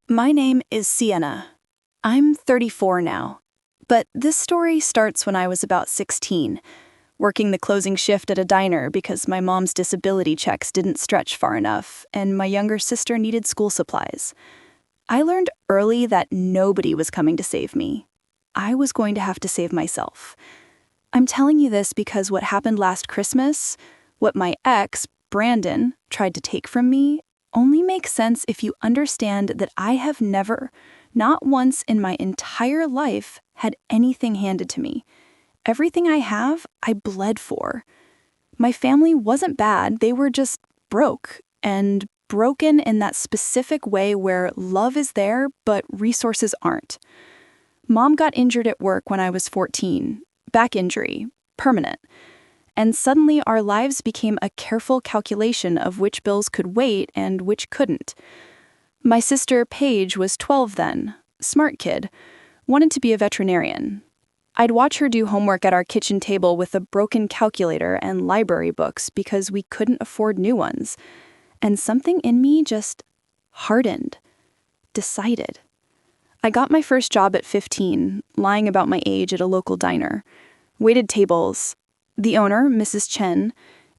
My name is Sienna. I'm 34 now. But this story starts when I was about 16, working the closing shift at a diner because my mom's disability checks didn't stretch far enough and my younger sister needed school supplies. I learned early that nobody was coming to save me. I was going to have to save myself. I'm telling you this because what happened last Christmas, what my ex, Brandon, tried to take from me, only makes sense if you understand that I have never, not once in my entire life, had anything handed to me. Everything I have, I bled for. My family wasn't bad, they were just broke, and broken in that specific way where love is there, but resources aren't. Mom got injured at work when I was 14, back injury, permanent. And suddenly our lives became a careful calculation of which bills could wait and which couldn't. My sister, Paige, was 12 then, smart kid, wanted to be a veterinarian. I'd watch her do homework at our kitchen table with a broken calculator and library books because we couldn't afford new ones. And something in me just hardened, decided. I got my first job at 15, lying about my age at a local diner. Waited tables. The owner, Mrs. Chen,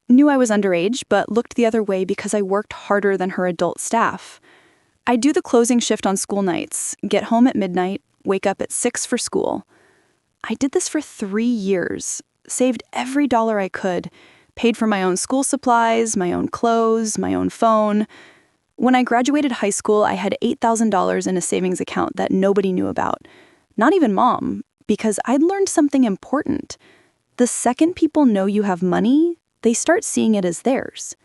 knew I was underage but looked the other way because I worked harder than her adult staff. I'd do the closing shift on school nights, get home at midnight, wake up at 6 for school. I did this for 3 years, saved every dollar I could, paid for my own school supplies, my own clothes, my own phone. When I graduated high school, I had $8,000 in a savings account that nobody knew about. Not even Mom, because I'd learned something important. The second people know you have money, they start seeing it as theirs.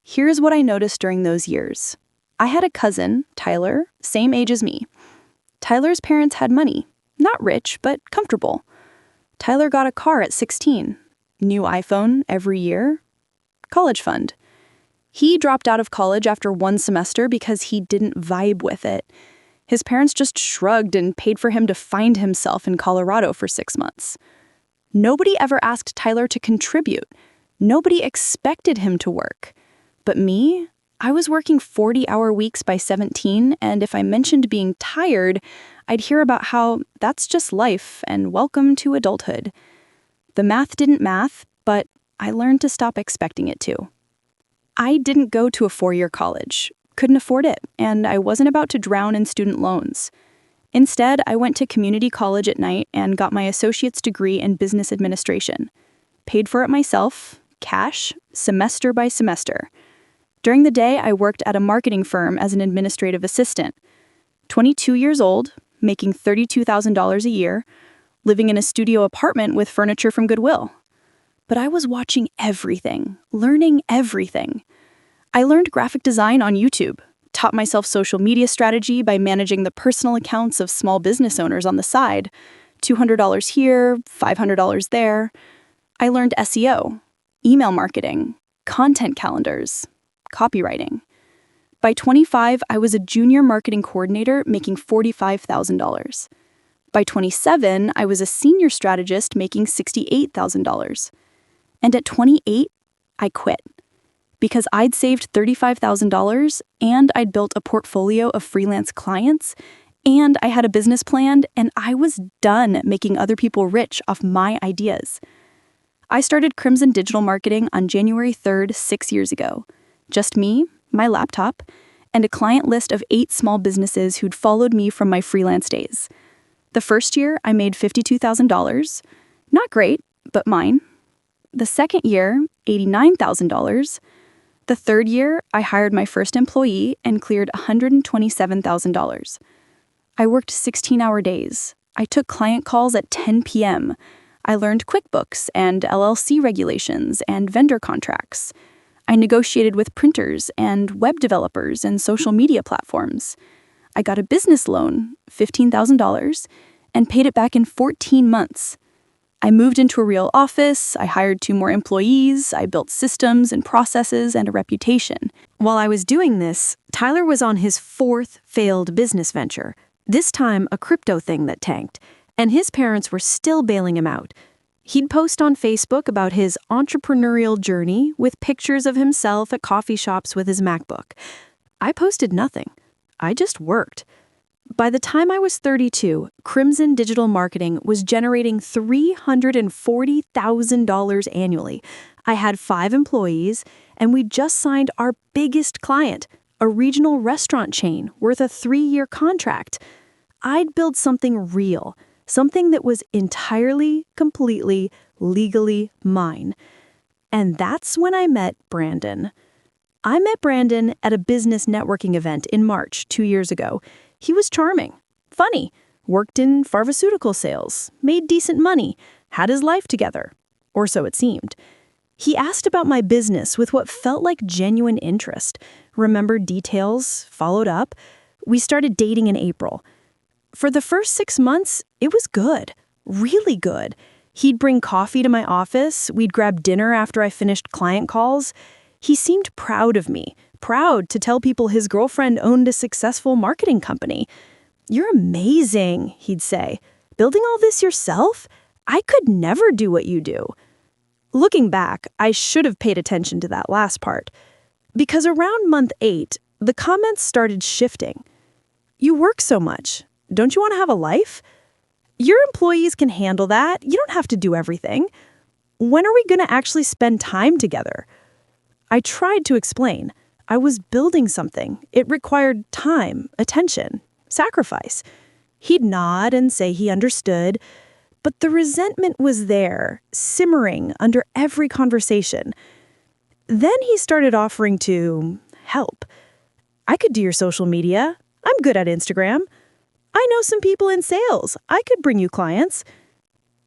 Here's what I noticed during those years. I had a cousin, Tyler, same age as me. Tyler's parents had money. Not rich, but comfortable. Tyler got a car at 16. New iPhone every year. College fund. He dropped out of college after 1 semester because he didn't vibe with it. His parents just shrugged and paid for him to find himself in Colorado for 6 months. Nobody ever asked Tyler to contribute. Nobody expected him to work. But me? I was working 40-hour weeks by 17, and if I mentioned being tired, I'd hear about how that's just life and welcome to adulthood. The math didn't math, but I learned to stop expecting it to. I didn't go to a 4-year college, couldn't afford it, and I wasn't about to drown in student loans. Instead, I went to community college at night and got my associate's degree in business administration. Paid for it myself, cash, semester by semester. During the day, I worked at a marketing firm as an administrative assistant. 22 years old, making $32,000 a year, living in a studio apartment with furniture from Goodwill. But I was watching everything, learning everything. I learned graphic design on YouTube, taught myself social media strategy by managing the personal accounts of small business owners on the side, $200 here, $500 there. I learned SEO, email marketing, content calendars, copywriting. By 25, I was a junior marketing coordinator making $45,000. By 27, I was a senior strategist making $68,000. And at 28, I quit. Because I'd saved $35,000 and I'd built a portfolio of freelance clients and I had a business plan and I was done making other people rich off my ideas. I started Crimson Digital Marketing on January 3rd, 6 years ago. Just me, my laptop, and a client list of 8 small businesses who'd followed me from my freelance days. The first year, I made $52,000. Not great, but mine. The second year, $89,000. The third year, I hired my first employee and cleared $127,000. I worked 16-hour days. I took client calls at 10 p.m. I learned QuickBooks and LLC regulations and vendor contracts. I negotiated with printers and web developers and social media platforms. I got a business loan, $15,000, and paid it back in 14 months. I moved into a real office, I hired 2 more employees, I built systems and processes and a reputation. While I was doing this, Tyler was on his 4th failed business venture, this time a crypto thing that tanked, and his parents were still bailing him out. He'd post on Facebook about his entrepreneurial journey with pictures of himself at coffee shops with his MacBook. I posted nothing. I just worked. By the time I was 32, Crimson Digital Marketing was generating $340,000 annually. I had 5 employees, and we just signed our biggest client, a regional restaurant chain worth a 3-year contract. I'd build something real, something that was entirely, completely, legally mine. And that's when I met Brandon. I met Brandon at a business networking event in March 2 years ago. He was charming, funny, worked in pharmaceutical sales, made decent money, had his life together, or so it seemed. He asked about my business with what felt like genuine interest, remembered details, followed up. We started dating in April. For the first 6 months, it was good, really good. He'd bring coffee to my office, we'd grab dinner after I finished client calls. He seemed proud of me, proud to tell people his girlfriend owned a successful marketing company. "You're amazing," he'd say. "Building all this yourself? I could never do what you do." Looking back, I should have paid attention to that last part. Because around month 8, the comments started shifting. "You work so much. Don't you want to have a life? Your employees can handle that. You don't have to do everything. When are we going to actually spend time together?" I tried to explain. I was building something. It required time, attention, sacrifice. He'd nod and say he understood, but the resentment was there, simmering under every conversation. Then he started offering to help. "I could do your social media. I'm good at Instagram. I know some people in sales. I could bring you clients.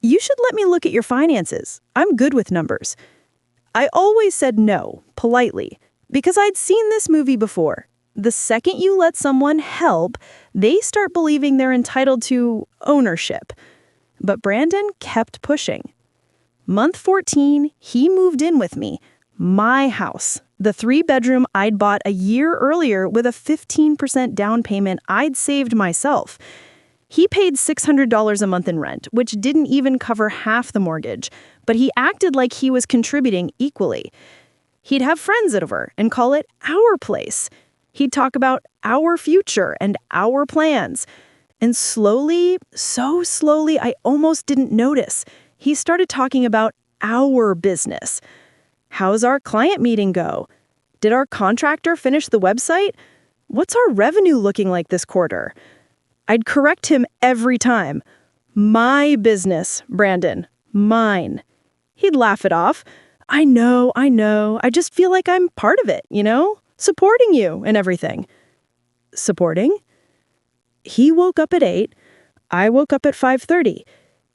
You should let me look at your finances. I'm good with numbers." I always said no, politely, because I'd seen this movie before. The second you let someone help, they start believing they're entitled to ownership. But Brandon kept pushing. Month 14, he moved in with me. My house, the 3-bedroom I'd bought a year earlier with a 15% down payment I'd saved myself. He paid $600 a month in rent, which didn't even cover half the mortgage, but he acted like he was contributing equally. He'd have friends over and call it our place. He'd talk about our future and our plans. And slowly, so slowly, I almost didn't notice, he started talking about our business. How's our client meeting go? Did our contractor finish the website? What's our revenue looking like this quarter? I'd correct him every time. My business, Brandon. Mine. He'd laugh it off. I know. I just feel like I'm part of it, supporting you and everything." Supporting? He woke up at 8. I woke up at 5:30.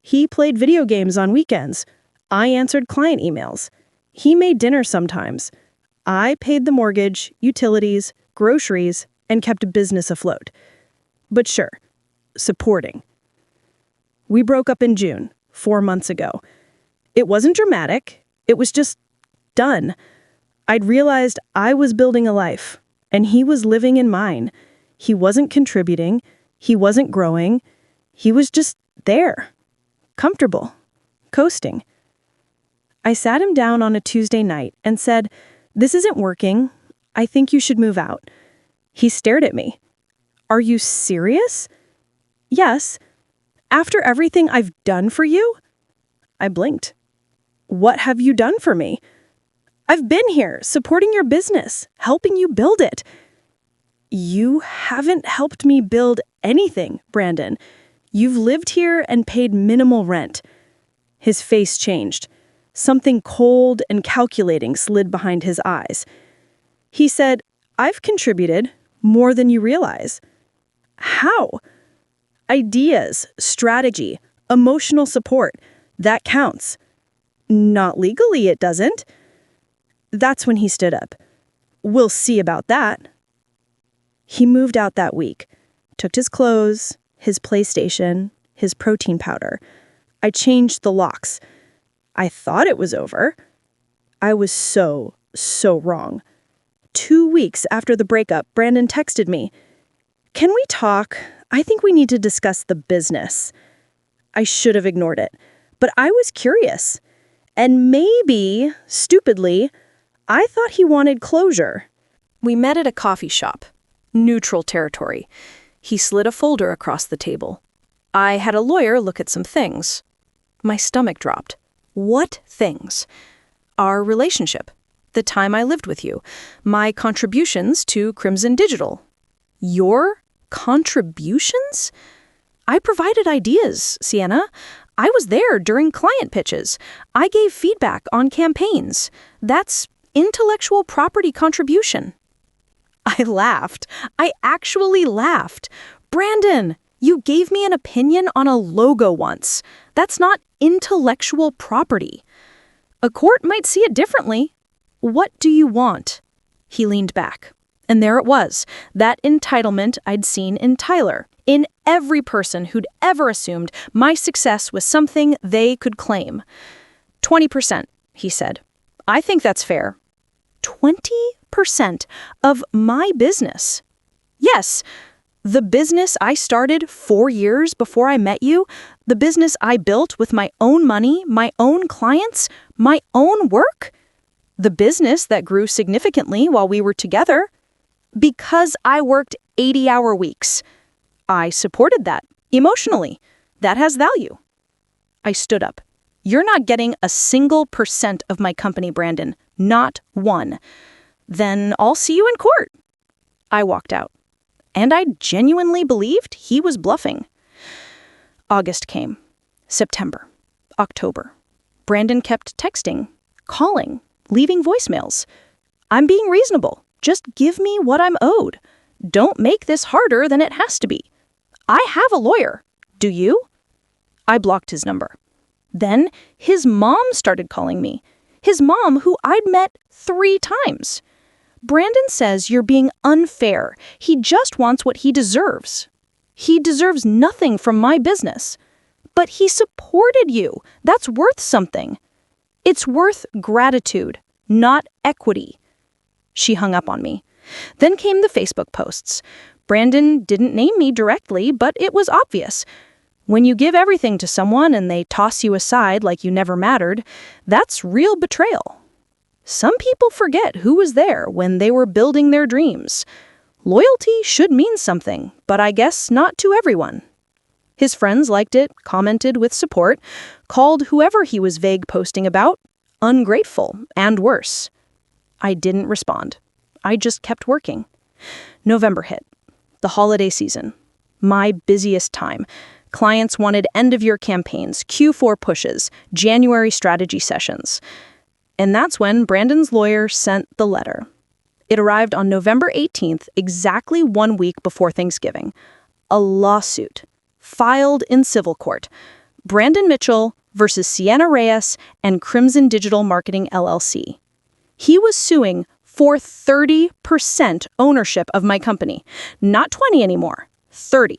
He played video games on weekends. I answered client emails. He made dinner sometimes. I paid the mortgage, utilities, groceries, and kept a business afloat. But sure, supporting. We broke up in June, 4 months ago. It wasn't dramatic. It was just done. I'd realized I was building a life, and he was living in mine. He wasn't contributing. He wasn't growing. He was just there, comfortable, coasting. I sat him down on a Tuesday night and said, "This isn't working. I think you should move out." He stared at me. "Are you serious?" "Yes. After everything I've done for you?" I blinked. "What have you done for me?" "I've been here, supporting your business, helping you build it." "You haven't helped me build anything, Brandon. You've lived here and paid minimal rent." His face changed. Something cold and calculating slid behind his eyes. He said, "I've contributed more than you realize." "How?" "Ideas, strategy, emotional support. That counts." "Not legally, it doesn't." That's when he stood up. "We'll see about that." He moved out that week, took his clothes, his PlayStation, his protein powder. I changed the locks. I thought it was over. I was so wrong. 2 weeks after the breakup, Brandon texted me, "Can we talk? I think we need to discuss the business." I should have ignored it, but I was curious. And maybe, stupidly, I thought he wanted closure. We met at a coffee shop. Neutral territory. He slid a folder across the table. I had a lawyer look at some things. My stomach dropped. What things? Our relationship. The time I lived with you. My contributions to Crimson Digital. Your contributions? I provided ideas, Sienna. I was there during client pitches. I gave feedback on campaigns. That's intellectual property contribution. I laughed. I actually laughed. Brandon, you gave me an opinion on a logo once. That's not intellectual property. A court might see it differently. What do you want? He leaned back. And there it was, that entitlement I'd seen in Tyler, in every person who'd ever assumed my success was something they could claim. 20%, he said. I think that's fair. 20% of my business. Yes, the business I started 4 years before I met you, the business I built with my own money, my own clients, my own work, the business that grew significantly while we were together. Because I worked 80-hour weeks. I supported that, emotionally. That has value. I stood up. You're not getting a single % of my company, Brandon. Not one. Then I'll see you in court. I walked out. And I genuinely believed he was bluffing. August came. September. October. Brandon kept texting, calling, leaving voicemails. I'm being reasonable. Just give me what I'm owed. Don't make this harder than it has to be. I have a lawyer. Do you? I blocked his number. Then his mom started calling me. His mom, who I'd met 3 times. Brandon says you're being unfair. He just wants what he deserves. He deserves nothing from my business. But he supported you. That's worth something. It's worth gratitude, not equity. She hung up on me. Then came the Facebook posts. Brandon didn't name me directly, but it was obvious. When you give everything to someone and they toss you aside like you never mattered, that's real betrayal. Some people forget who was there when they were building their dreams. Loyalty should mean something, but I guess not to everyone. His friends liked it, commented with support, called whoever he was vague posting about ungrateful and worse. I didn't respond. I just kept working. November hit. The holiday season. My busiest time. Clients wanted end-of-year campaigns, Q4 pushes, January strategy sessions. And that's when Brandon's lawyer sent the letter. It arrived on November 18th, exactly 1 week before Thanksgiving. A lawsuit. Filed in civil court. Brandon Mitchell versus Sienna Reyes and Crimson Digital Marketing LLC. He was suing for 30% ownership of my company. Not 20 anymore, 30.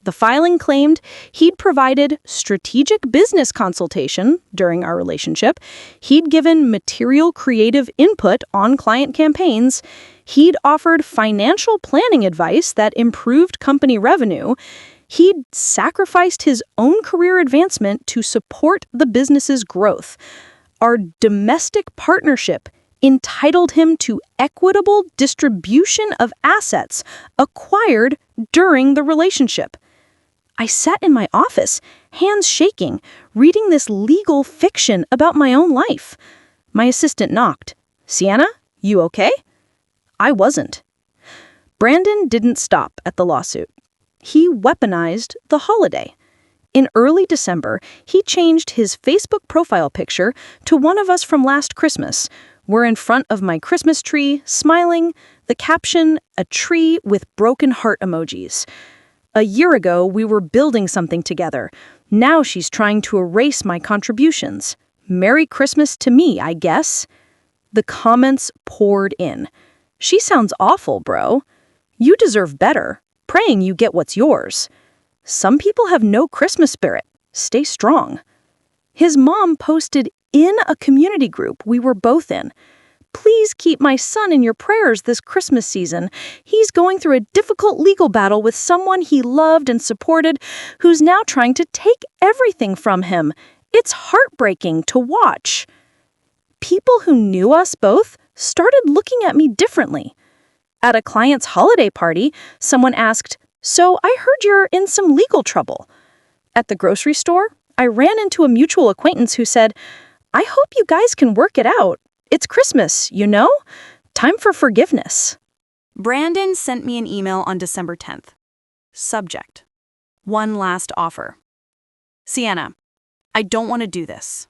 The filing claimed he'd provided strategic business consultation during our relationship, he'd given material creative input on client campaigns, he'd offered financial planning advice that improved company revenue, he'd sacrificed his own career advancement to support the business's growth. Our domestic partnership entitled him to equitable distribution of assets acquired during the relationship. I sat in my office, hands shaking, reading this legal fiction about my own life. My assistant knocked. Sienna, you okay? I wasn't. Brandon didn't stop at the lawsuit. He weaponized the holiday. In early December, he changed his Facebook profile picture to one of us from last Christmas. We're in front of my Christmas tree, smiling, the caption, a tree with broken heart emojis. A year ago, we were building something together. Now she's trying to erase my contributions. Merry Christmas to me, I guess. The comments poured in. She sounds awful, bro. You deserve better. Praying you get what's yours. Some people have no Christmas spirit. Stay strong. His mom posted in a community group we were both in. Please keep my son in your prayers this Christmas season. He's going through a difficult legal battle with someone he loved and supported who's now trying to take everything from him. It's heartbreaking to watch. People who knew us both started looking at me differently. At a client's holiday party, someone asked, "So I heard you're in some legal trouble." At the grocery store, I ran into a mutual acquaintance who said, "I hope you guys can work it out. It's Christmas, you know? Time for forgiveness." Brandon sent me an email on December 10th. Subject: one last offer. Sienna, I don't want to do this.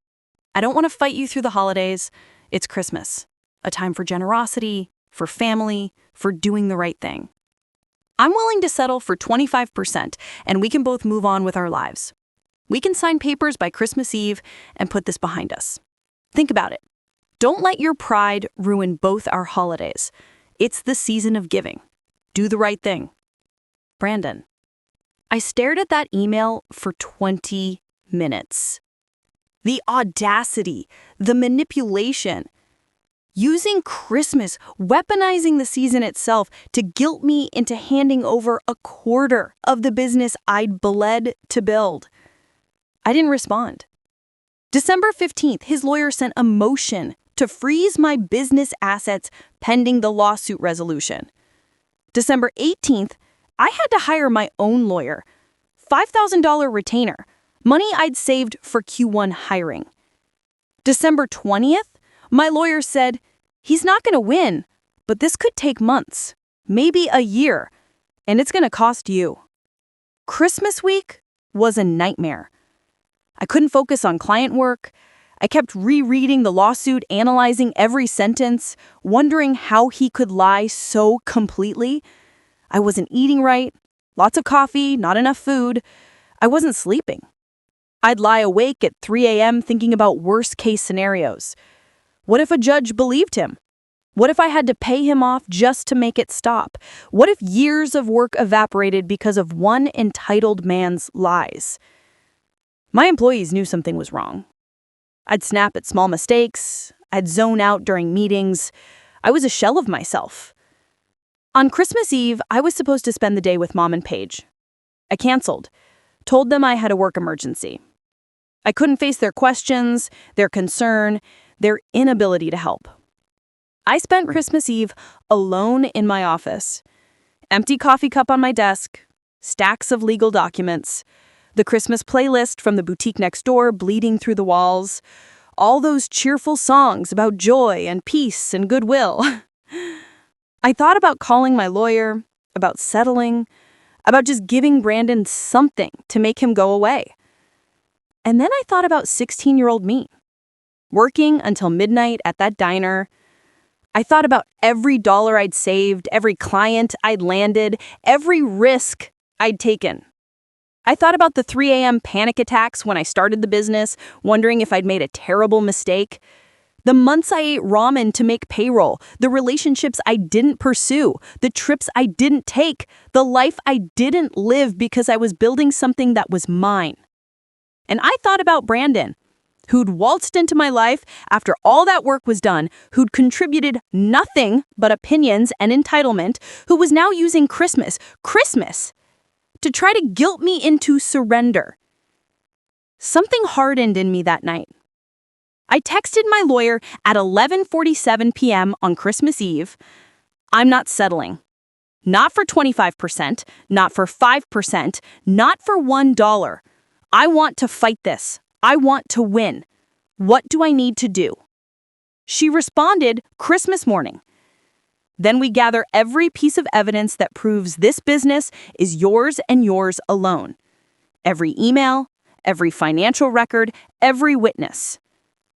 I don't want to fight you through the holidays. It's Christmas, a time for generosity, for family, for doing the right thing. I'm willing to settle for 25%, and we can both move on with our lives. We can sign papers by Christmas Eve and put this behind us. Think about it. Don't let your pride ruin both our holidays. It's the season of giving. Do the right thing. Brandon. I stared at that email for 20 minutes. The audacity, the manipulation. Using Christmas, weaponizing the season itself to guilt me into handing over a quarter of the business I'd bled to build. I didn't respond. December 15th, his lawyer sent a motion to freeze my business assets pending the lawsuit resolution. December 18th, I had to hire my own lawyer. $5,000 retainer, money I'd saved for Q1 hiring. December 20th, my lawyer said, "He's not going to win, but this could take months, maybe a year, and it's going to cost you." Christmas week was a nightmare. I couldn't focus on client work. I kept rereading the lawsuit, analyzing every sentence, wondering how he could lie so completely. I wasn't eating right, lots of coffee, not enough food. I wasn't sleeping. I'd lie awake at 3 a.m. thinking about worst-case scenarios. What if a judge believed him? What if I had to pay him off just to make it stop? What if years of work evaporated because of one entitled man's lies? My employees knew something was wrong. I'd snap at small mistakes. I'd zone out during meetings. I was a shell of myself. On Christmas Eve, I was supposed to spend the day with Mom and Paige. I canceled, told them I had a work emergency. I couldn't face their questions, their concern, their inability to help. I spent Christmas Eve alone in my office. Empty coffee cup on my desk, stacks of legal documents, the Christmas playlist from the boutique next door bleeding through the walls, all those cheerful songs about joy and peace and goodwill. I thought about calling my lawyer, about settling, about just giving Brandon something to make him go away. And then I thought about 16-year-old me, working until midnight at that diner. I thought about every dollar I'd saved, every client I'd landed, every risk I'd taken. I thought about the 3 a.m. panic attacks when I started the business, wondering if I'd made a terrible mistake. The months I ate ramen to make payroll, the relationships I didn't pursue, the trips I didn't take, the life I didn't live because I was building something that was mine. And I thought about Brandon, who'd waltzed into my life after all that work was done, who'd contributed nothing but opinions and entitlement, who was now using Christmas, to try to guilt me into surrender. Something hardened in me that night. I texted my lawyer at 11:47 p.m. on Christmas Eve. I'm not settling. Not for 25%, not for 5%, not for $1. I want to fight this. I want to win. What do I need to do? She responded Christmas morning. Then we gather every piece of evidence that proves this business is yours and yours alone. Every email, every financial record, every witness.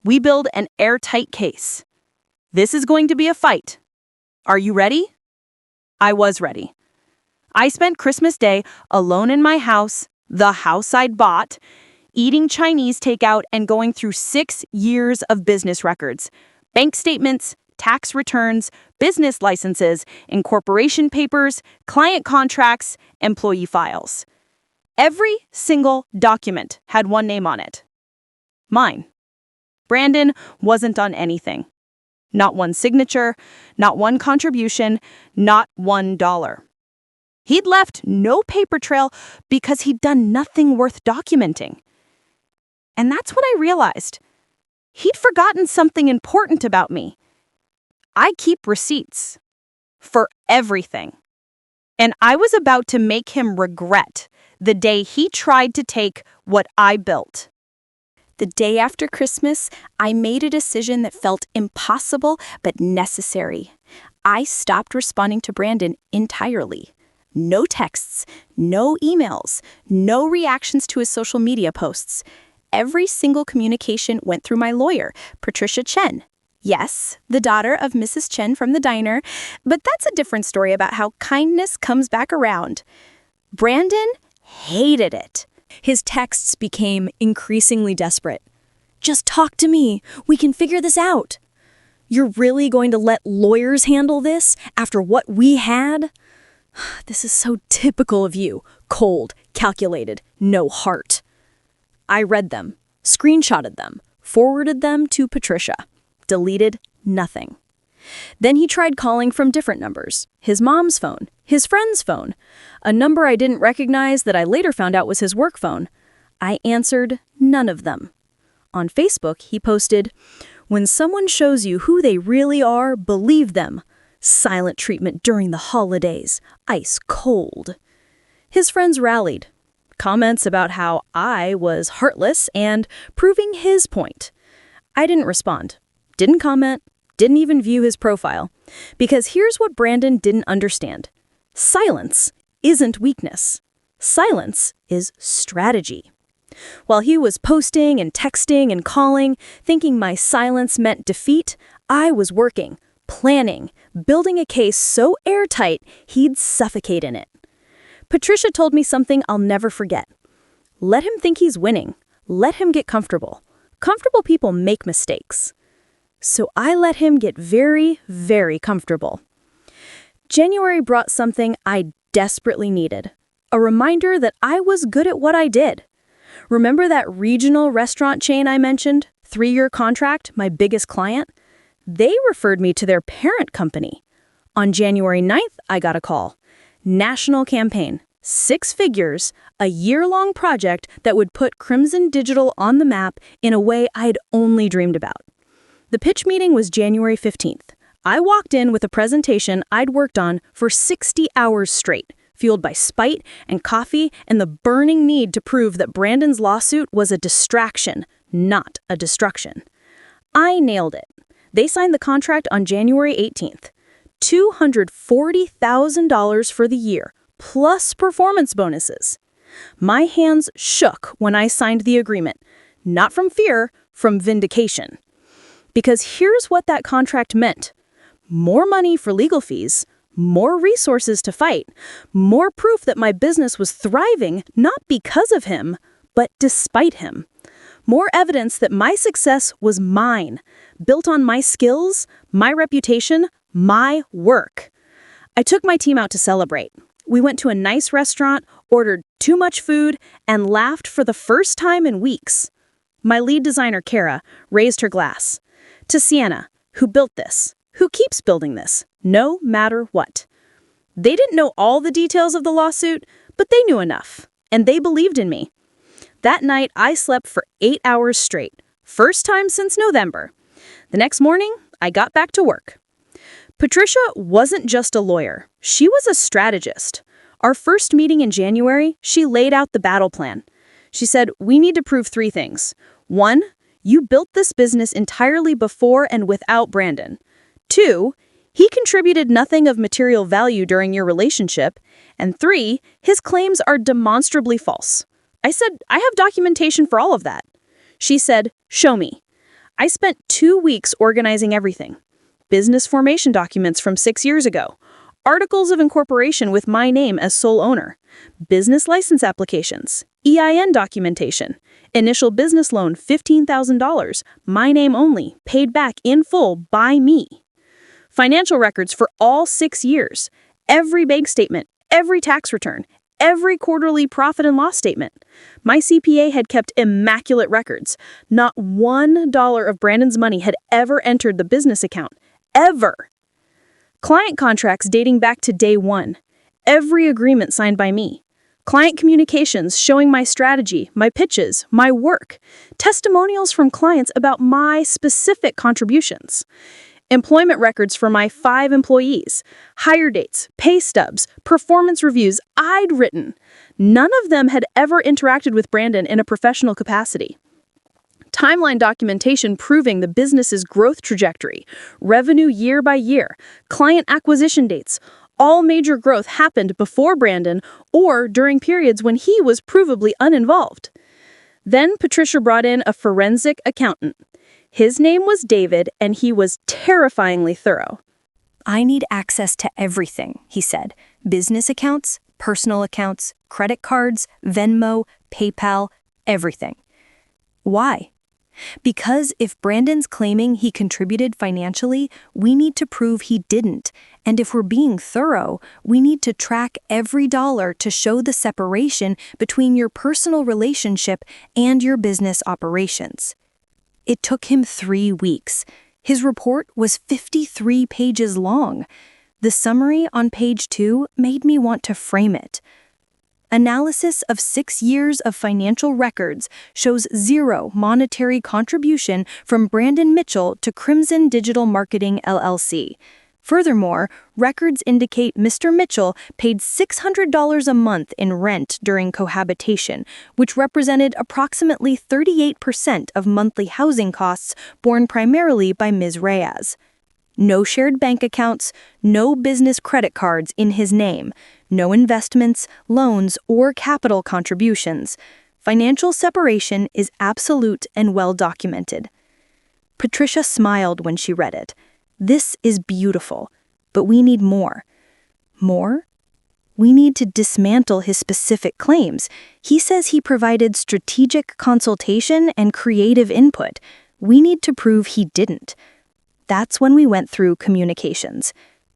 We build an airtight case. This is going to be a fight. Are you ready? I was ready. I spent Christmas Day alone in my house, the house I'd bought, eating Chinese takeout and going through 6 years of business records, bank statements, tax returns, business licenses, incorporation papers, client contracts, employee files. Every single document had one name on it. Mine. Brandon wasn't on anything. Not one signature, not one contribution, not $1. He'd left no paper trail because he'd done nothing worth documenting. And that's when I realized he'd forgotten something important about me. I keep receipts. for everything. And I was about to make him regret the day he tried to take what I built. The day after Christmas, I made a decision that felt impossible but necessary. I stopped responding to Brandon entirely. No texts, no emails, no reactions to his social media posts. Every single communication went through my lawyer, Patricia Chen. Yes, the daughter of Mrs. Chen from the diner, but that's a different story about how kindness comes back around. Brandon hated it. His texts became increasingly desperate. Just talk to me. We can figure this out. You're really going to let lawyers handle this after what we had? This is so typical of you. Cold, calculated, no heart. I read them, screenshotted them, forwarded them to Patricia. Deleted nothing. Then he tried calling from different numbers. His mom's phone, his friend's phone, a number I didn't recognize that I later found out was his work phone. I answered none of them. On Facebook, he posted, "When someone shows you who they really are, believe them. Silent treatment during the holidays. Ice cold." His friends rallied. Comments about how I was heartless and proving his point. I didn't respond. Didn't comment, didn't even view his profile. Because here's what Brandon didn't understand. Silence isn't weakness. Silence is strategy. While he was posting and texting and calling, thinking my silence meant defeat, I was working, planning, building a case so airtight he'd suffocate in it. Patricia told me something I'll never forget. Let him think he's winning. Let him get comfortable. Comfortable people make mistakes. So I let him get very, very comfortable. January brought something I desperately needed. A reminder that I was good at what I did. Remember that regional restaurant chain I mentioned? 3-year contract, my biggest client? They referred me to their parent company. On January 9th, I got a call. National campaign, 6 figures, a year-long project that would put Crimson Digital on the map in a way I'd only dreamed about. The pitch meeting was January 15th. I walked in with a presentation I'd worked on for 60 hours straight, fueled by spite and coffee and the burning need to prove that Brandon's lawsuit was a distraction, not a destruction. I nailed it. They signed the contract on January 18th. $240,000 for the year, plus performance bonuses. My hands shook when I signed the agreement, not from fear, from vindication. Because here's what that contract meant. More money for legal fees, more resources to fight, more proof that my business was thriving not because of him, but despite him. More evidence that my success was mine, built on my skills, my reputation, my work. I took my team out to celebrate. We went to a nice restaurant, ordered too much food, and laughed for the first time in weeks. My lead designer, Kara, raised her glass. To Sienna, who built this, who keeps building this, no matter what. They didn't know all the details of the lawsuit, but they knew enough, and they believed in me. That night, I slept for 8 hours straight, first time since November. The next morning, I got back to work. Patricia wasn't just a lawyer. She was a strategist. Our first meeting in January, she laid out the battle plan. She said, "We need to prove 3 things. 1, you built this business entirely before and without Brandon. 2, he contributed nothing of material value during your relationship. And 3, his claims are demonstrably false." I said, "I have documentation for all of that." She said, "Show me." I spent 2 weeks organizing everything. Business formation documents from 6 years ago, articles of incorporation with my name as sole owner, business license applications, EIN documentation, initial business loan $15,000, my name only, paid back in full by me. Financial records for all 6 years, every bank statement, every tax return, every quarterly profit and loss statement. My CPA had kept immaculate records. Not $1 of Brandon's money had ever entered the business account. Ever. Client contracts dating back to day 1. Every agreement signed by me. Client communications showing my strategy, my pitches, my work. Testimonials from clients about my specific contributions. Employment records for my 5 employees, hire dates, pay stubs, performance reviews I'd written. None of them had ever interacted with Brandon in a professional capacity. Timeline documentation proving the business's growth trajectory, revenue year by year, client acquisition dates. All major growth happened before Brandon or during periods when he was provably uninvolved. Then Patricia brought in a forensic accountant. His name was David, and he was terrifyingly thorough. "I need access to everything," he said. "Business accounts, personal accounts, credit cards, Venmo, PayPal, everything." Why? Because if Brandon's claiming he contributed financially, we need to prove he didn't. And if we're being thorough, we need to track every dollar to show the separation between your personal relationship and your business operations. It took him 3 weeks. His report was 53 pages long. The summary on page 2 made me want to frame it. Analysis of 6 years of financial records shows 0 monetary contribution from Brandon Mitchell to Crimson Digital Marketing LLC. Furthermore, records indicate Mr. Mitchell paid $600 a month in rent during cohabitation, which represented approximately 38% of monthly housing costs borne primarily by Ms. Reyes. No shared bank accounts, no business credit cards in his name, no investments, loans, or capital contributions. Financial separation is absolute and well documented. Patricia smiled when she read it. This is beautiful, but we need more. More? We need to dismantle his specific claims. He says he provided strategic consultation and creative input. We need to prove he didn't. That's when we went through communications.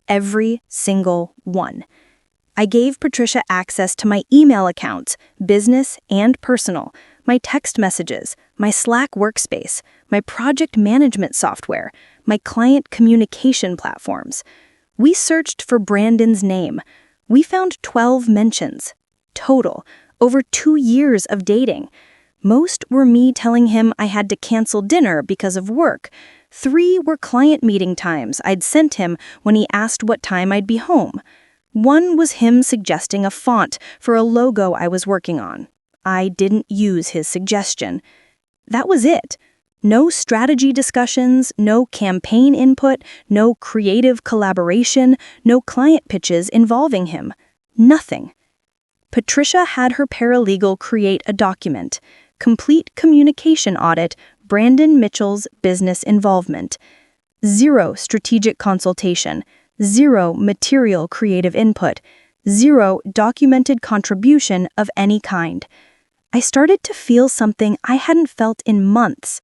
Every single one. I gave Patricia access to my email accounts, business and personal, my text messages, my Slack workspace, my project management software, my client communication platforms. We searched for Brandon's name. We found 12 mentions. Total, over 2 years of dating. Most were me telling him I had to cancel dinner because of work. 3 were client meeting times I'd sent him when he asked what time I'd be home. 1 was him suggesting a font for a logo I was working on. I didn't use his suggestion. That was it. No strategy discussions, no campaign input, no creative collaboration, no client pitches involving him. Nothing. Patricia had her paralegal create a document, Complete Communication Audit, Brandon Mitchell's Business Involvement. 0 strategic consultation, 0 material creative input, 0 documented contribution of any kind. I started to feel something I hadn't felt in months.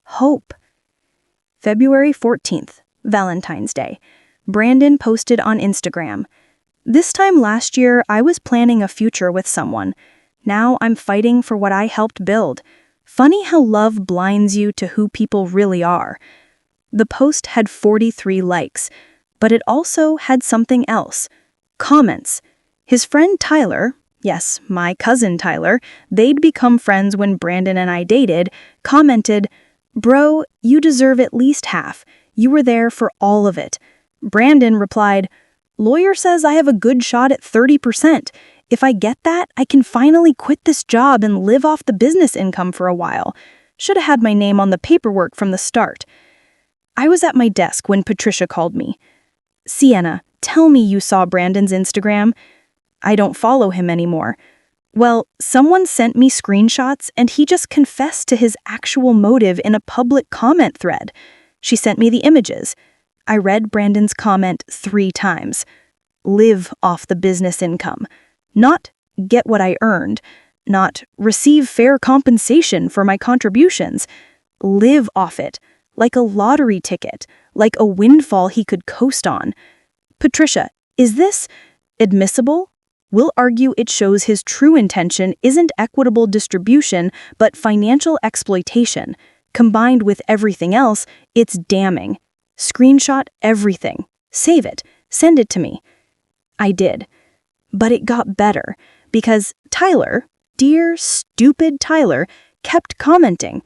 Hope. February 14th, Valentine's Day. Brandon posted on Instagram. This time last year, I was planning a future with someone. Now I'm fighting for what I helped build. Funny how love blinds you to who people really are. The post had 43 likes, but it also had something else. Comments. His friend Tyler, yes, my cousin Tyler, they'd become friends when Brandon and I dated, commented, "Bro, you deserve at least half. You were there for all of it." Brandon replied, "Lawyer says I have a good shot at 30%. If I get that, I can finally quit this job and live off the business income for a while. Should have had my name on the paperwork from the start." I was at my desk when Patricia called me. "Sienna, tell me you saw Brandon's Instagram." "I don't follow him anymore." "Well, someone sent me screenshots and he just confessed to his actual motive in a public comment thread." She sent me the images. I read Brandon's comment 3 times. Live off the business income. Not get what I earned. Not receive fair compensation for my contributions. Live off it. Like a lottery ticket. Like a windfall he could coast on. Patricia, is this admissible? We'll argue it shows his true intention isn't equitable distribution, but financial exploitation. Combined with everything else, it's damning. Screenshot everything. Save it. Send it to me. I did. But it got better, because Tyler, dear stupid Tyler, kept commenting.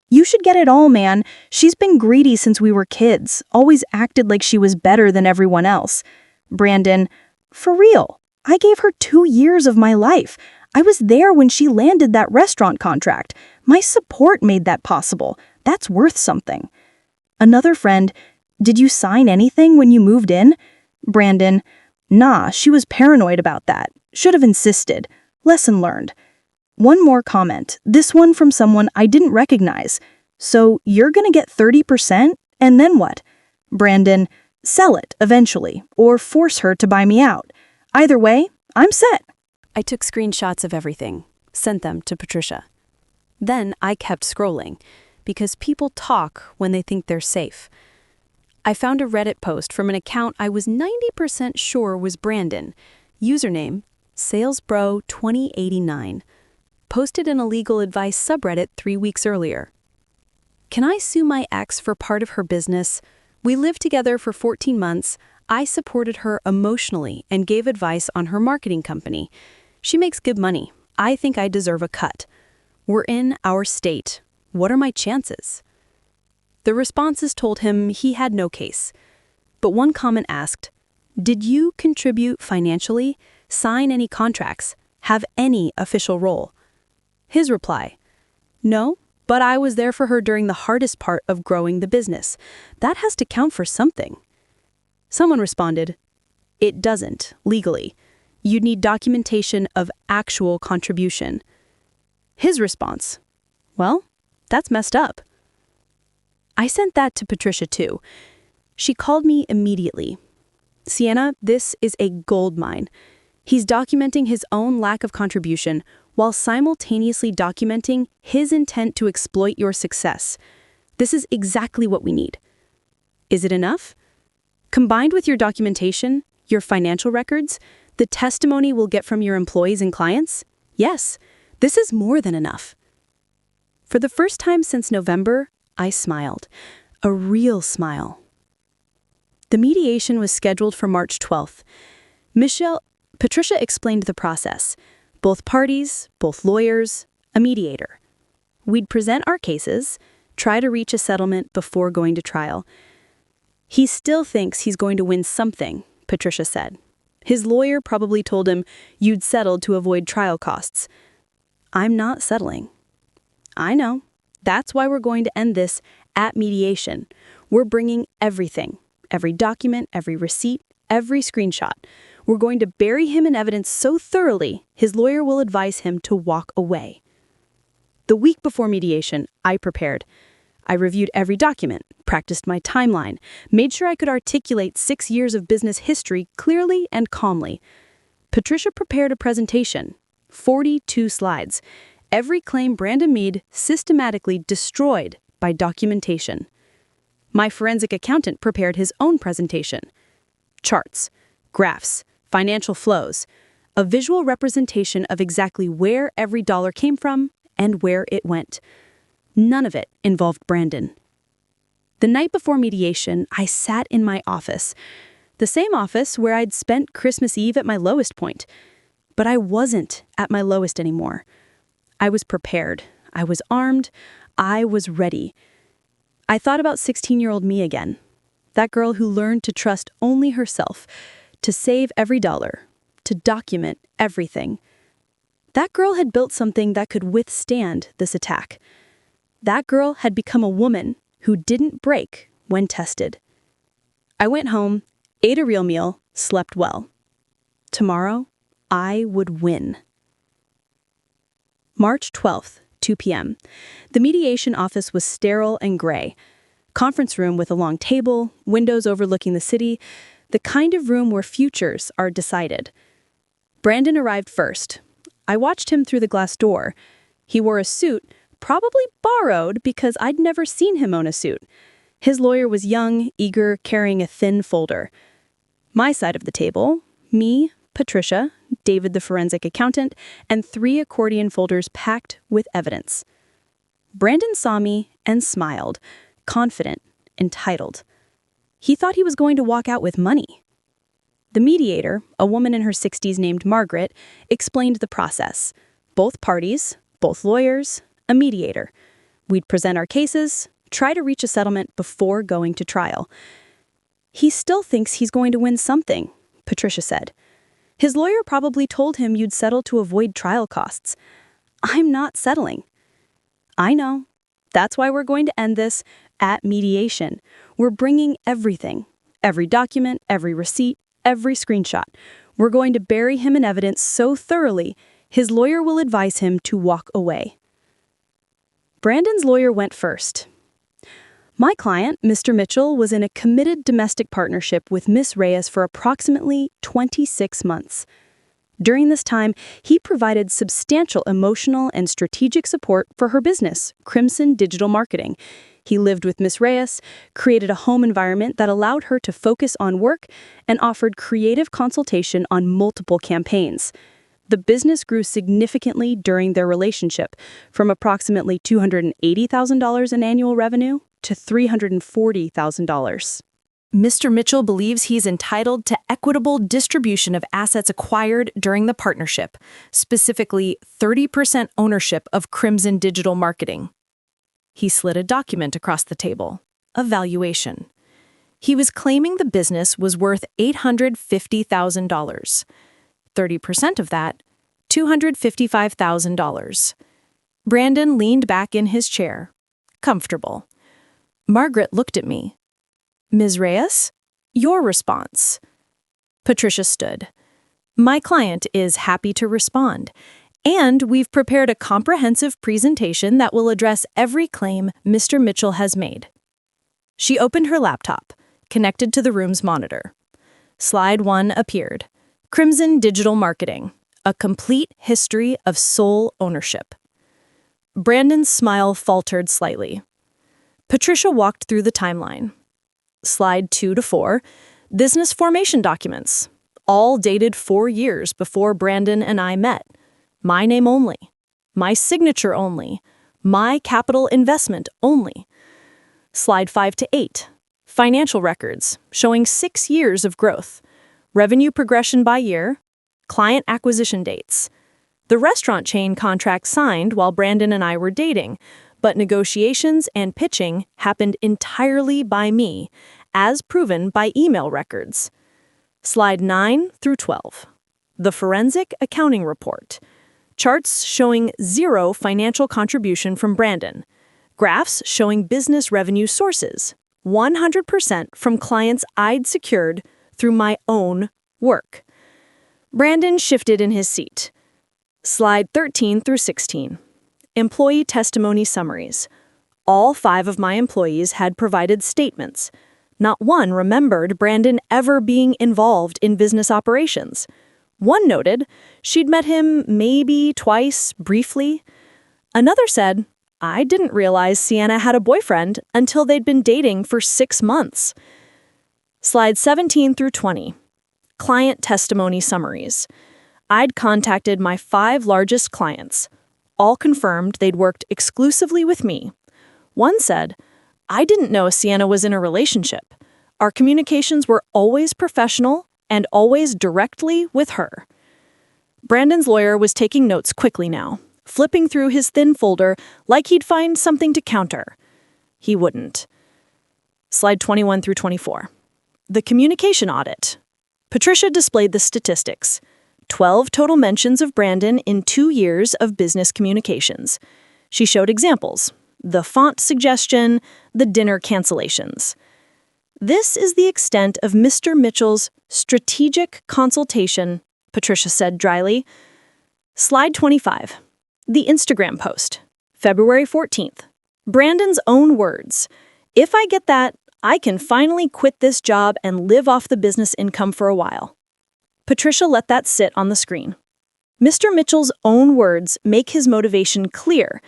You should get it all, man. She's been greedy since we were kids, always acted like she was better than everyone else. Brandon, for real, I gave her 2 years of my life. I was there when she landed that restaurant contract. My support made that possible. That's worth something. Another friend, did you sign anything when you moved in? Brandon, nah, she was paranoid about that. Should have insisted. Lesson learned. One more comment, this one from someone I didn't recognize. So you're gonna get 30%, and then what? Brandon, sell it eventually, or force her to buy me out. Either way, I'm set. I took screenshots of everything, sent them to Patricia. Then I kept scrolling, because people talk when they think they're safe. I found a Reddit post from an account I was 90% sure was Brandon. Username, SalesBro2089. Posted in a legal advice subreddit 3 weeks earlier. Can I sue my ex for part of her business? We lived together for 14 months. I supported her emotionally and gave advice on her marketing company. She makes good money. I think I deserve a cut. We're in our state. What are my chances? The responses told him he had no case. But one comment asked, did you contribute financially, sign any contracts, have any official role? His reply, no, but I was there for her during the hardest part of growing the business. That has to count for something. Someone responded, it doesn't, legally. You'd need documentation of actual contribution. His response, well, that's messed up. I sent that to Patricia too. She called me immediately. Sienna, this is a gold mine. He's documenting his own lack of contribution while simultaneously documenting his intent to exploit your success. This is exactly what we need. Is it enough? Combined with your documentation, your financial records, the testimony we'll get from your employees and clients? Yes, this is more than enough. For the first time since November, I smiled. A real smile. The mediation was scheduled for March 12th. Patricia explained the process. Both parties, both lawyers, a mediator. We'd present our cases, try to reach a settlement before going to trial. He still thinks he's going to win something, Patricia said. His lawyer probably told him, you'd settled to avoid trial costs. I'm not settling. I know. That's why we're going to end this at mediation. We're bringing everything, every document, every receipt, every screenshot. We're going to bury him in evidence so thoroughly, his lawyer will advise him to walk away. The week before mediation, I prepared. I reviewed every document, practiced my timeline, made sure I could articulate 6 years of business history clearly and calmly. Patricia prepared a presentation, 42 slides. Every claim Brandon Mead systematically destroyed by documentation. My forensic accountant prepared his own presentation. Charts, graphs, financial flows, a visual representation of exactly where every dollar came from and where it went. None of it involved Brandon. The night before mediation, I sat in my office, the same office where I'd spent Christmas Eve at my lowest point. But I wasn't at my lowest anymore. I was prepared. I was armed. I was ready. I thought about 16-year-old me again. That girl who learned to trust only herself, to save every dollar, to document everything. That girl had built something that could withstand this attack. That girl had become a woman who didn't break when tested. I went home, ate a real meal, slept well. Tomorrow, I would win. March 12th, 2 p.m. The mediation office was sterile and gray. Conference room with a long table, windows overlooking the city, the kind of room where futures are decided. Brandon arrived first. I watched him through the glass door. He wore a suit, probably borrowed because I'd never seen him own a suit. His lawyer was young, eager, carrying a thin folder. My side of the table, me, Patricia, David the forensic accountant, and 3 accordion folders packed with evidence. Brandon saw me and smiled, confident, entitled. He thought he was going to walk out with money. The mediator, a woman in her 60s named Margaret, explained the process. Both parties, both lawyers, a mediator. We'd present our cases, try to reach a settlement before going to trial. He still thinks he's going to win something, Patricia said. His lawyer probably told him you'd settle to avoid trial costs. I'm not settling. I know. That's why we're going to end this at mediation. We're bringing everything. Every document, every receipt, every screenshot. We're going to bury him in evidence so thoroughly, his lawyer will advise him to walk away. Brandon's lawyer went first. My client, Mr. Mitchell, was in a committed domestic partnership with Miss Reyes for approximately 26 months. During this time, he provided substantial emotional and strategic support for her business, Crimson Digital Marketing. He lived with Miss Reyes, created a home environment that allowed her to focus on work, and offered creative consultation on multiple campaigns. The business grew significantly during their relationship, from approximately $280,000 in annual revenue to $340,000. Mr. Mitchell believes he's entitled to equitable distribution of assets acquired during the partnership, specifically 30% ownership of Crimson Digital Marketing. He slid a document across the table, a valuation. He was claiming the business was worth $850,000. 30% of that, $255,000. Brandon leaned back in his chair, comfortable. Margaret looked at me. Ms. Reyes, your response. Patricia stood. My client is happy to respond, and we've prepared a comprehensive presentation that will address every claim Mr. Mitchell has made. She opened her laptop, connected to the room's monitor. Slide 1 appeared. Crimson Digital Marketing, a complete history of sole ownership. Brandon's smile faltered slightly. Patricia walked through the timeline. Slide 2 to 4, business formation documents, all dated 4 years before Brandon and I met. My name only, my signature only, my capital investment only. Slide 5 to 8, financial records showing 6 years of growth, revenue progression by year, client acquisition dates. The restaurant chain contract signed while Brandon and I were dating, but negotiations and pitching happened entirely by me, as proven by email records. Slide 9 through 12. The forensic accounting report. Charts showing 0 financial contribution from Brandon. Graphs showing business revenue sources, 100% from clients I'd secured through my own work. Brandon shifted in his seat. Slide 13 through 16. Employee testimony summaries. All 5 of my employees had provided statements. Not one remembered Brandon ever being involved in business operations. One noted she'd met him maybe twice, briefly. Another said, I didn't realize Sienna had a boyfriend until they'd been dating for 6 months. Slide 17 through 20. Client testimony summaries. I'd contacted my 5 largest clients. All confirmed they'd worked exclusively with me. One said, I didn't know Sienna was in a relationship. Our communications were always professional and always directly with her. Brandon's lawyer was taking notes quickly now, flipping through his thin folder like he'd find something to counter. He wouldn't. Slide 21 through 24. The communication audit. Patricia displayed the statistics. 12 total mentions of Brandon in 2 years of business communications. She showed examples. The font suggestion, the dinner cancellations. This is the extent of Mr. Mitchell's strategic consultation, Patricia said dryly. Slide 25. The Instagram post. February 14th. Brandon's own words. If I get that, I can finally quit this job and live off the business income for a while. Patricia let that sit on the screen. Mr. Mitchell's own words make his motivation clear.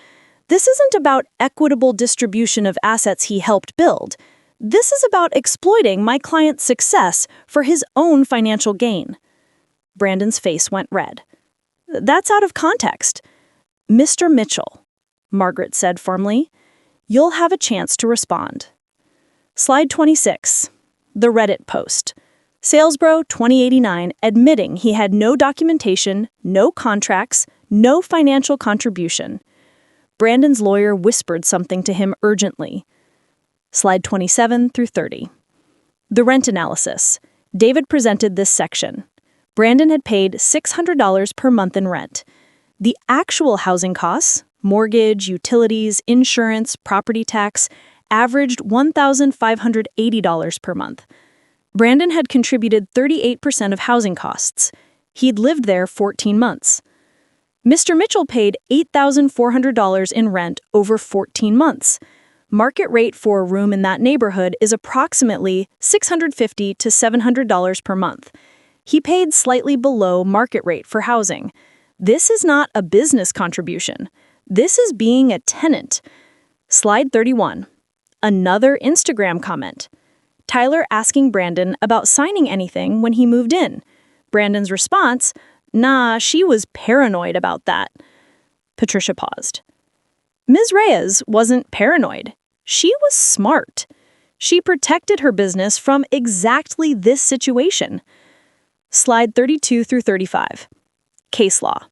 This isn't about equitable distribution of assets he helped build. This is about exploiting my client's success for his own financial gain. Brandon's face went red. That's out of context. Mr. Mitchell, Margaret said firmly, you'll have a chance to respond. Slide 26. The Reddit post. Salesbro 2089 admitting he had no documentation, no contracts, no financial contribution. Brandon's lawyer whispered something to him urgently. Slide 27 through 30. The rent analysis. David presented this section. Brandon had paid $600 per month in rent. The actual housing costs, mortgage, utilities, insurance, property tax, averaged $1,580 per month. Brandon had contributed 38% of housing costs. He'd lived there 14 months. Mr. Mitchell paid $8,400 in rent over 14 months. Market rate for a room in that neighborhood is approximately $650 to $700 per month. He paid slightly below market rate for housing. This is not a business contribution. This is being a tenant. Slide 31. Another Instagram comment. Tyler asking Brandon about signing anything when he moved in. Brandon's response, "Nah, she was paranoid about that." Patricia paused. Ms. Reyes wasn't paranoid. She was smart. She protected her business from exactly this situation. Slide 32 through 35. Case law.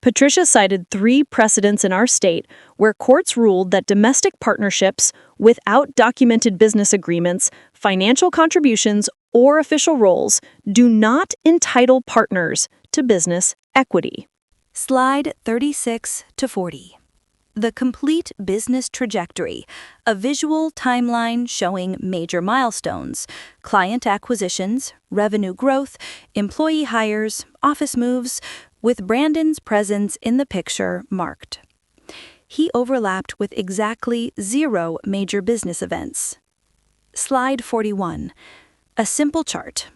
Patricia cited 3 precedents in our state where courts ruled that domestic partnerships without documented business agreements, financial contributions, or official roles do not entitle partners to business equity. Slide 36 to 40. The complete business trajectory, a visual timeline showing major milestones, client acquisitions, revenue growth, employee hires, office moves, with Brandon's presence in the picture marked. He overlapped with exactly 0 major business events. Slide 41. A simple chart.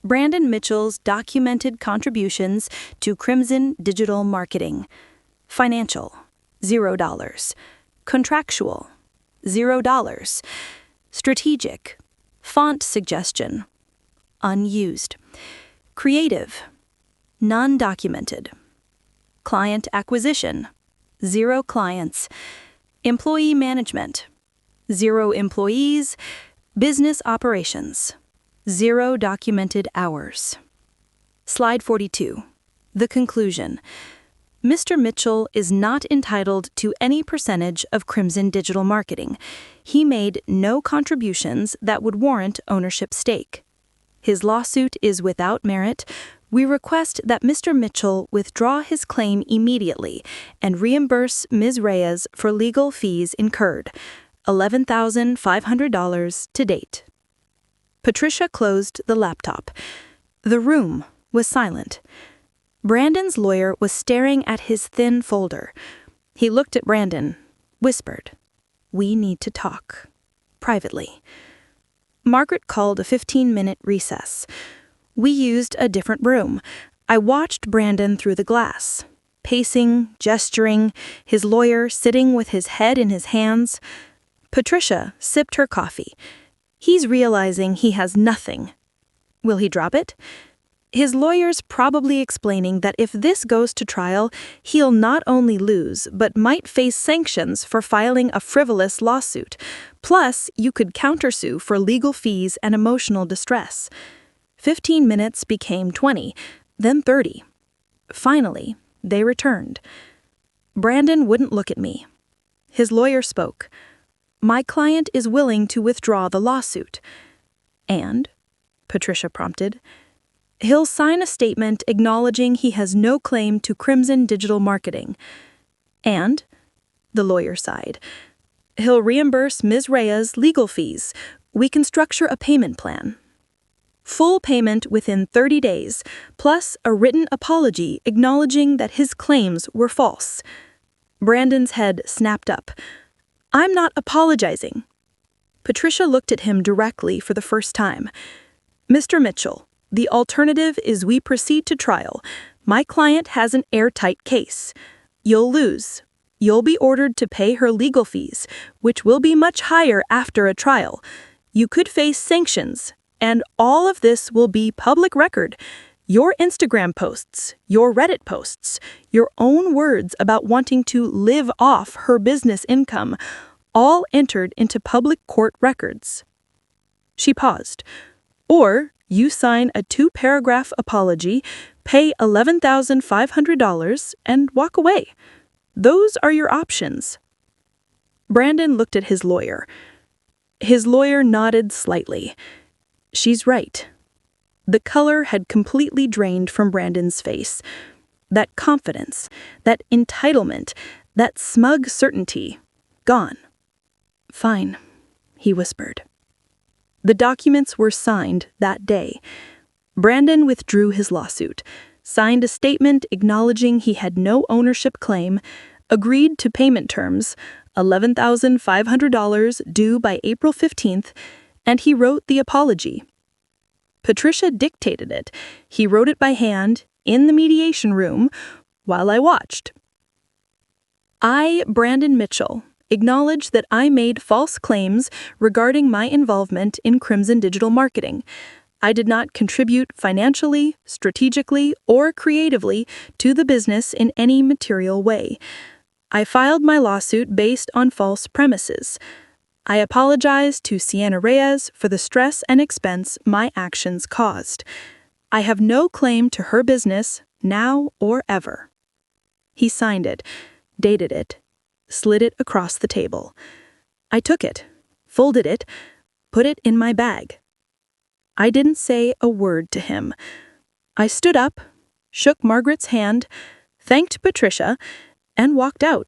Brandon Mitchell's documented contributions to Crimson Digital Marketing. Financial, $0. Contractual, $0. Strategic, font suggestion, unused. Creative, non-documented. Client acquisition, 0 clients. Employee management, 0 employees. Business operations, 0 documented hours. Slide 42. The conclusion. Mr. Mitchell is not entitled to any percentage of Crimson Digital Marketing. He made no contributions that would warrant ownership stake. His lawsuit is without merit. We request that Mr. Mitchell withdraw his claim immediately and reimburse Ms. Reyes for legal fees incurred, $11,500 to date. Patricia closed the laptop. The room was silent. Brandon's lawyer was staring at his thin folder. He looked at Brandon, whispered, "We need to talk. Privately." Margaret called a 15-minute recess. We used a different room. I watched Brandon through the glass, pacing, gesturing, his lawyer sitting with his head in his hands. Patricia sipped her coffee. He's realizing he has nothing. Will he drop it? His lawyer's probably explaining that if this goes to trial, he'll not only lose, but might face sanctions for filing a frivolous lawsuit. Plus, you could countersue for legal fees and emotional distress. 15 minutes became 20, then 30. Finally, they returned. Brandon wouldn't look at me. His lawyer spoke. "My client is willing to withdraw the lawsuit." "And?" Patricia prompted. "He'll sign a statement acknowledging he has no claim to Crimson Digital Marketing." "And?" The lawyer sighed. "He'll reimburse Ms. Reyes legal fees. We can structure a payment plan. Full payment within 30 days, plus a written apology acknowledging that his claims were false." Brandon's head snapped up. "I'm not apologizing." Patricia looked at him directly for the first time. "Mr. Mitchell, the alternative is we proceed to trial. My client has an airtight case. You'll lose. You'll be ordered to pay her legal fees, which will be much higher after a trial. You could face sanctions, and all of this will be public record. Your Instagram posts, your Reddit posts, your own words about wanting to live off her business income, all entered into public court records." She paused. "Or you sign a 2-paragraph apology, pay $11,500, and walk away. Those are your options." Brandon looked at his lawyer. His lawyer nodded slightly. "She's right." The color had completely drained from Brandon's face. That confidence, that entitlement, that smug certainty, gone. "Fine," he whispered. The documents were signed that day. Brandon withdrew his lawsuit, signed a statement acknowledging he had no ownership claim, agreed to payment terms, $11,500 due by April 15th, and he wrote the apology. Patricia dictated it. He wrote it by hand, in the mediation room, while I watched. "I, Brandon Mitchell, acknowledge that I made false claims regarding my involvement in Crimson Digital Marketing. I did not contribute financially, strategically, or creatively to the business in any material way. I filed my lawsuit based on false premises. I apologize to Sienna Reyes for the stress and expense my actions caused. I have no claim to her business, now or ever." He signed it, dated it, slid it across the table. I took it, folded it, put it in my bag. I didn't say a word to him. I stood up, shook Margaret's hand, thanked Patricia, and walked out.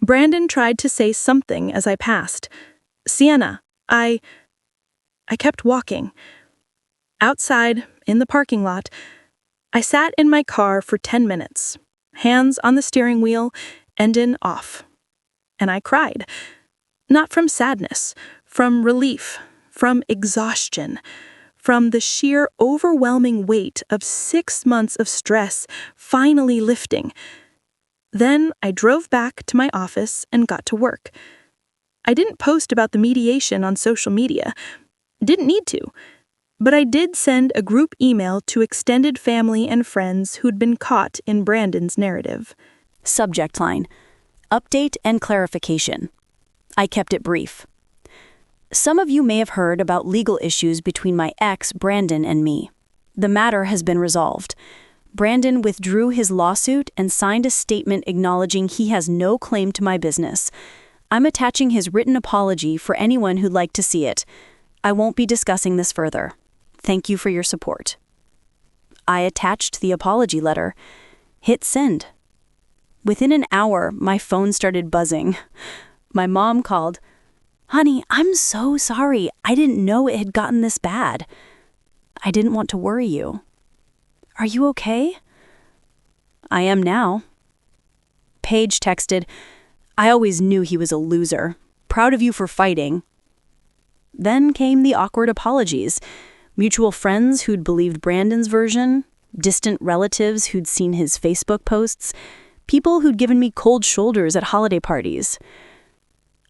Brandon tried to say something as I passed. "Sienna, I kept walking. Outside, in the parking lot, I sat in my car for 10 minutes, hands on the steering wheel, engine off. And I cried. Not from sadness, from relief, from exhaustion, from the sheer overwhelming weight of 6 months of stress finally lifting. Then I drove back to my office and got to work. I didn't post about the mediation on social media. Didn't need to. But I did send a group email to extended family and friends who'd been caught in Brandon's narrative. Subject line: Update and clarification. I kept it brief. Some of you may have heard about legal issues between my ex, Brandon, and me. The matter has been resolved. Brandon withdrew his lawsuit and signed a statement acknowledging he has no claim to my business. I'm attaching his written apology for anyone who'd like to see it. I won't be discussing this further. Thank you for your support. I attached the apology letter. Hit send. Within an hour, my phone started buzzing. My mom called. "Honey, I'm so sorry. I didn't know it had gotten this bad. I didn't want to worry you. Are you okay?" "I am now." Paige texted, "I always knew he was a loser. Proud of you for fighting." Then came the awkward apologies. Mutual friends who'd believed Brandon's version, distant relatives who'd seen his Facebook posts, people who'd given me cold shoulders at holiday parties.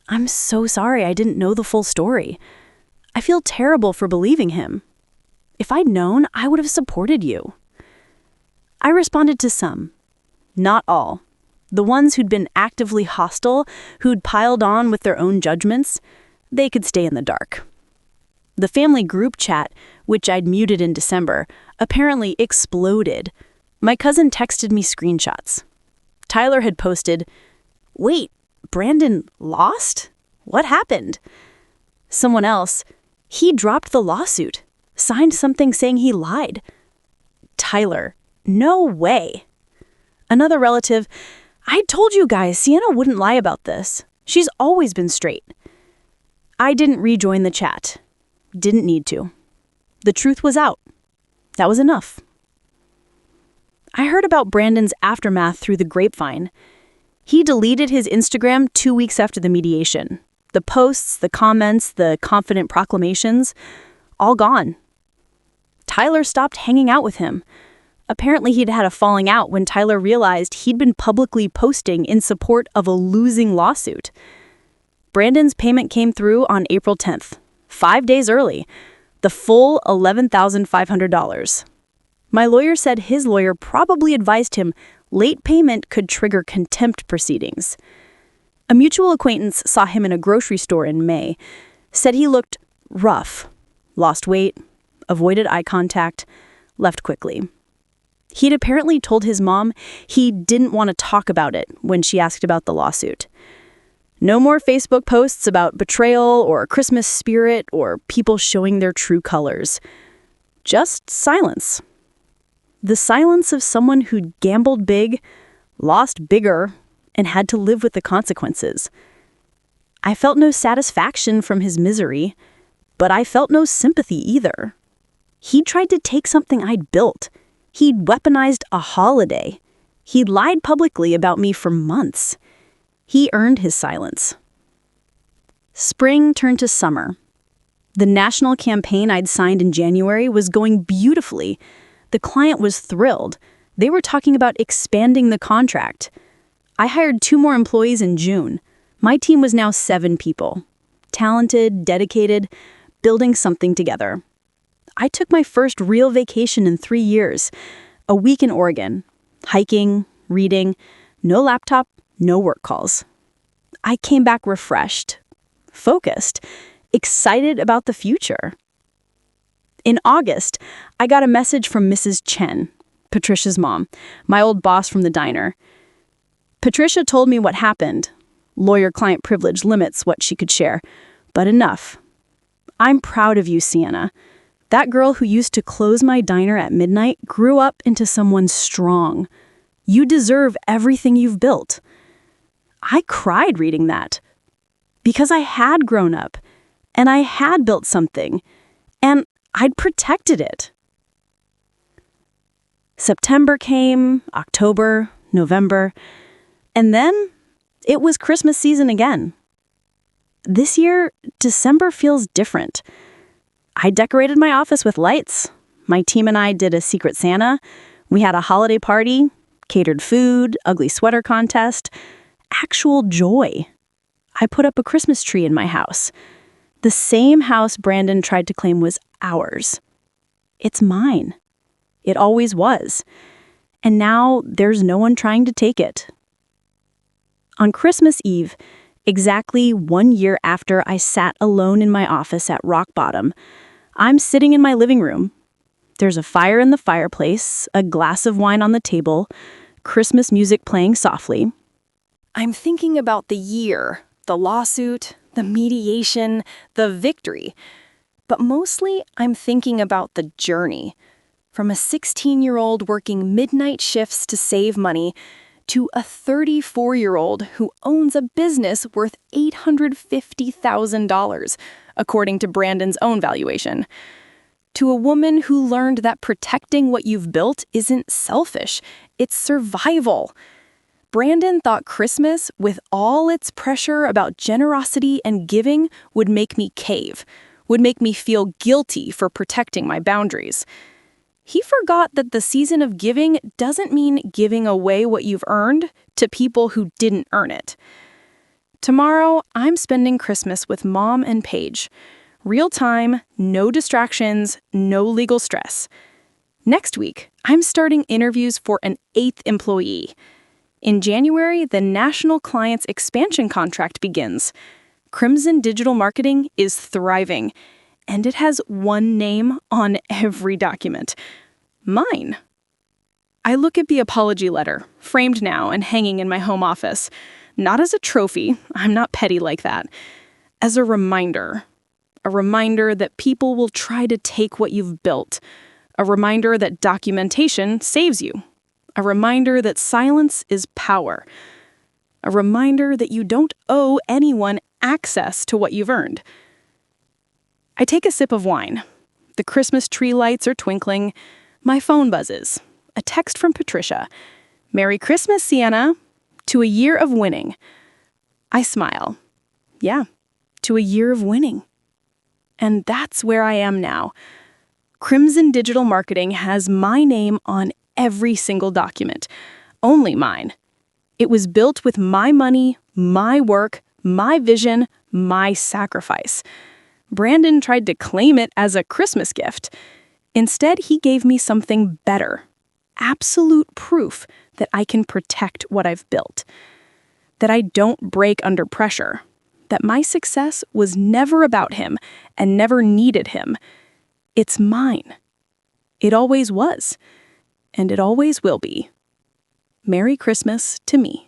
"I'm so sorry I didn't know the full story. I feel terrible for believing him. If I'd known, I would have supported you." I responded to some, not all. The ones who'd been actively hostile, who'd piled on with their own judgments, they could stay in the dark. The family group chat, which I'd muted in December, apparently exploded. My cousin texted me screenshots. Tyler had posted, "Wait, Brandon lost? What happened?" Someone else, "He dropped the lawsuit, signed something saying he lied." Tyler, "No way." Another relative, "I told you guys Sienna wouldn't lie about this. She's always been straight." I didn't rejoin the chat. Didn't need to. The truth was out. That was enough. I heard about Brandon's aftermath through the grapevine. He deleted his Instagram 2 weeks after the mediation. The posts, the comments, the confident proclamations, all gone. Tyler stopped hanging out with him. Apparently he'd had a falling out when Tyler realized he'd been publicly posting in support of a losing lawsuit. Brandon's payment came through on April 10th, 5 days early, the full $11,500. My lawyer said his lawyer probably advised him late payment could trigger contempt proceedings. A mutual acquaintance saw him in a grocery store in May, said he looked rough, lost weight, avoided eye contact, left quickly. He'd apparently told his mom he didn't want to talk about it when she asked about the lawsuit. No more Facebook posts about betrayal or Christmas spirit or people showing their true colors. Just silence. The silence of someone who'd gambled big, lost bigger, and had to live with the consequences. I felt no satisfaction from his misery, but I felt no sympathy either. He tried to take something I'd built. He'd weaponized a holiday. He'd lied publicly about me for months. He earned his silence. Spring turned to summer. The national campaign I'd signed in January was going beautifully. The client was thrilled. They were talking about expanding the contract. I hired 2 more employees in June. My team was now 7 people. Talented, dedicated, building something together. I took my first real vacation in 3 years. A week in Oregon. Hiking, reading, no laptop, no work calls. I came back refreshed, focused, excited about the future. In August, I got a message from Mrs. Chen, Patricia's mom, my old boss from the diner. Patricia told me what happened. Lawyer-client privilege limits what she could share, but enough. I'm proud of you, Sienna. That girl who used to close my diner at midnight grew up into someone strong. You deserve everything you've built. I cried reading that. Because I had grown up, and I had built something, and I'd protected it. September came, October, November, and then it was Christmas season again. This year, December feels different. I decorated my office with lights. My team and I did a Secret Santa. We had a holiday party, catered food, ugly sweater contest, actual joy. I put up a Christmas tree in my house. The same house Brandon tried to claim was ours. It's mine. It always was. And now there's no one trying to take it. On Christmas Eve, exactly 1 year after I sat alone in my office at rock bottom, I'm sitting in my living room. There's a fire in the fireplace, a glass of wine on the table, Christmas music playing softly. I'm thinking about the year, the lawsuit, the mediation, the victory. But mostly, I'm thinking about the journey. From a 16-year-old working midnight shifts to save money, to a 34-year-old who owns a business worth $850,000, according to Brandon's own valuation. To a woman who learned that protecting what you've built isn't selfish, it's survival. Brandon thought Christmas, with all its pressure about generosity and giving, would make me cave, would make me feel guilty for protecting my boundaries. He forgot that the season of giving doesn't mean giving away what you've earned to people who didn't earn it. Tomorrow, I'm spending Christmas with Mom and Paige. Real time, no distractions, no legal stress. Next week, I'm starting interviews for an 8th employee. In January, the national client's expansion contract begins. Crimson Digital Marketing is thriving, and it has one name on every document. Mine. I look at the apology letter, framed now and hanging in my home office. Not as a trophy, I'm not petty like that. As a reminder. A reminder that people will try to take what you've built. A reminder that documentation saves you. A reminder that silence is power. A reminder that you don't owe anyone access to what you've earned. I take a sip of wine. The Christmas tree lights are twinkling. My phone buzzes. A text from Patricia. Merry Christmas, Sienna. To a year of winning. I smile. Yeah, to a year of winning. And that's where I am now. Crimson Digital Marketing has my name on every single document. Only mine. It was built with my money, my work, my vision, my sacrifice. Brandon tried to claim it as a Christmas gift. Instead, he gave me something better. Absolute proof that I can protect what I've built. That I don't break under pressure. That my success was never about him and never needed him. It's mine. It always was. and it always will be. Merry Christmas to me.